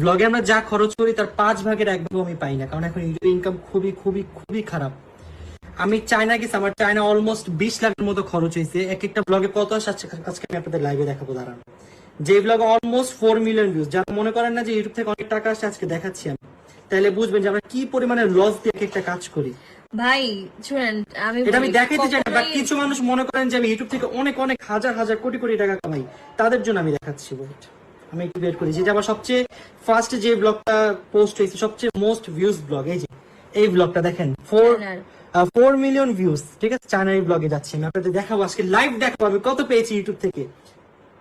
ব্লগে আমরা যা খরচ করি তার 5 ভাগের 1 ভাগ আমি পাই না, কারণ এখন ইউটিউব ইনকাম খুবই খুবই খুবই খারাপ। আমি চায়না গেছি, আমার চায়না অলমোস্ট 20 লাখের মতো খরচ হয়েছে। এক একটা ব্লগে কত আসে আজকে আমি আপনাদের লাইভে দেখাবো, দাঁড়ান। যে ব্লগে অলমোস্ট 4 মিলিয়ন ভিউজ, যারা মনে করেন না যে ইউটিউব থেকে অনেক টাকা আসে, আজকে দেখাচ্ছি আমি, তাহলে বুঝবেন যে আমরা কি পরিমাণে লস দিয়ে এক একটা কাজ করি। ভাই শুনেন, এটা আমি দেখাইতে চাই না, বাট কিছু মানুষ মনে করেন যে আমি ইউটিউব থেকে অনেক অনেক হাজার হাজার কোটি কোটি টাকা কামাই, তাদের জন্য আমি দেখাচ্ছি। Wait, আমি একটু বের করি যে আমার সবচেয়ে ফার্স্ট যে ব্লগটা পোস্ট হয়েছে, সবচেয়ে মোস্ট ভিউজ ব্লগ, এই ব্লগটা দেখেন, 4 মিলিয়ন ভিউজ। ঠিক আছে, চায়নার এই ব্লগে যাচ্ছি আমি, আপনাদের দেখাবো আজকে লাইভ দেখাবো আমি কত পেয়েছি ইউটিউব থেকে,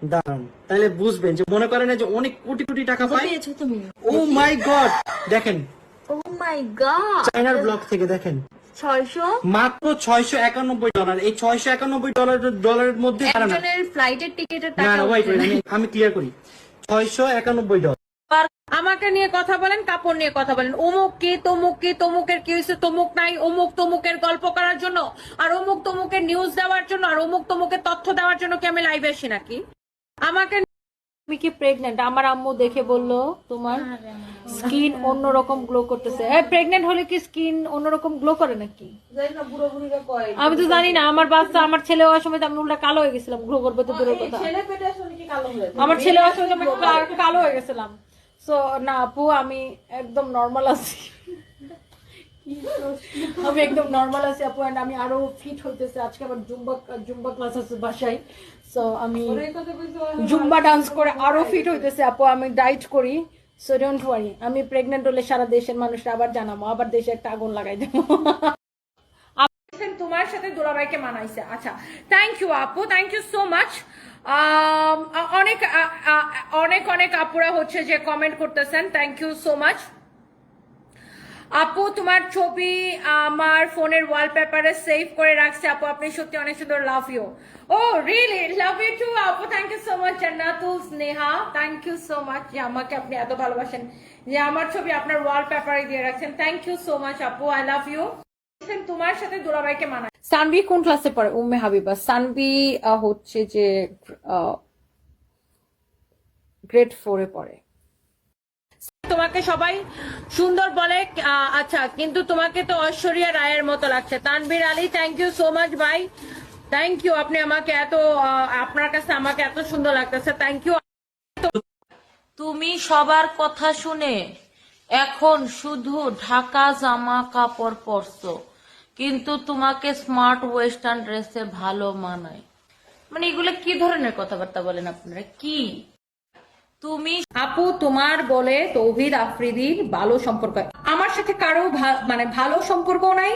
দাঁড়ান। তাহলে বুঝবেন যে মনে করেন না যে অনেক কোটি কোটি টাকা পাই। পেয়েছো তুমি? ও মাই গড, দেখেন ও মাই গড, চায়নার ব্লগ থেকে দেখেন 600 মাত্র $691। এই $691 মধ্যে একজনের ফ্লাইটের টিকেটের না টাকা। না ওয়েট আমি ক্লিয়ার করি, $691। আমাকে নিয়ে কথা বলেন, কাপড় নিয়ে কথা বলেন, অমুক কি তমুক কি, তমুকের কি হয়েছে, তমুক নাই, অমুক তমুকের গল্প করার জন্য আর অমুক তমুকের নিউজ দেওয়ার জন্য আর অমুক তমুকের তথ্য দেওয়ার জন্য কি আমি লাইভে আসি নাকি? আমাকে তুমি কি প্রেগনেন্ট? আমার আম্মু দেখে বললো তোমার স্কিন অন্যরকম গ্লো করতেছে। হ্যাঁ, প্রেগনেন্ট হলে কি স্কিন অন্যরকম গ্লো করে নাকি? আমি তো জানি না। আমার বাচ্চা, আমার ছেলে হওয়ার সময় তো আমি উল্টা কালো হয়ে গেছিলাম, গ্লো করবে তো দূরের কথা। আমার ছেলে হওয়ার সময় তো আমি কালো হয়ে গেছিলাম। সো না আপু, আমি একদম নর্মাল আছি। আমি একদম নর্মাল আছি আপু, এন্ড আমি আরো ফিট হইতেছে। আজকে আমার জুম্বা ক্লাস আছে বাসায়, সো আমি জুম্বা ডান্স করে আরো ফিট হইতেছে আপু। আমি ডাইট করি, সো ডোন্ট ওয়ারি। আমি প্রেগনেন্ট হলে সারা দেশের মানুষরা আবার জানাবো, আবার দেশে একটা আগুন লাগাই দেবো। তোমার সাথে দুলাভাইকে মানাইছে। আচ্ছা, থ্যাংক ইউ আপু, থ্যাংক ইউ সো মাচ। অনেক অনেক অনেক আপুরা হচ্ছে যে কমেন্ট করতেছেন, থ্যাংক ইউ সো মাচ। আপু তোমার ছবি আমার ফোনের ওয়ালপেপারে সেভ করে রাখছে আপু, আপনি সত্যি অনেক সুন্দর, love you. Oh really, love you too আপু, thank you so much. Jannatul Sneha, thank you so much যে আমাকে আপনি এত ভালোবাসেন, যে আমার ছবি আপনার ওয়ালপেপারে দিয়ে রাখছেন। থ্যাংক ইউ সো মাচ আপু, আই লাভ ইউ। তোমার সাথে দুলাভাইকে মানায়। সানভি কোন ক্লাসে পড়ে? উম্মে হাবিবা। সানভি হচ্ছে যে গ্রেড 4-এ পড়ে। তোমাকে সবাই সুন্দর বলে, আচ্ছা, কিন্তু তোমাকে তো ঐশ্বরিয়া রায়ের মতো লাগছে। Tanvir Ali, thank you so much ভাই, থ্যাংক ইউ। আপনি আমাকে এত, আপনার কাছে আমাকে এত সুন্দর লাগতেছে, থ্যাংক ইউ। তুমি সবার কথা শুনে এখন শুধু ঢাকা জামা কাপড় পরছো, কিন্তু তোমাকে স্মার্ট ওয়েস্টার্ন ড্রেসে ভালো মানায়। মানে এগুলো কি ধরনের কথাবার্তা বলেন আপনারা? কি তুমি আপু তোমার বলে তৌহিদ আফ্রিদির ভালো সম্পর্ক, আমার সাথে কারো মানে ভালো সম্পর্ক নাই।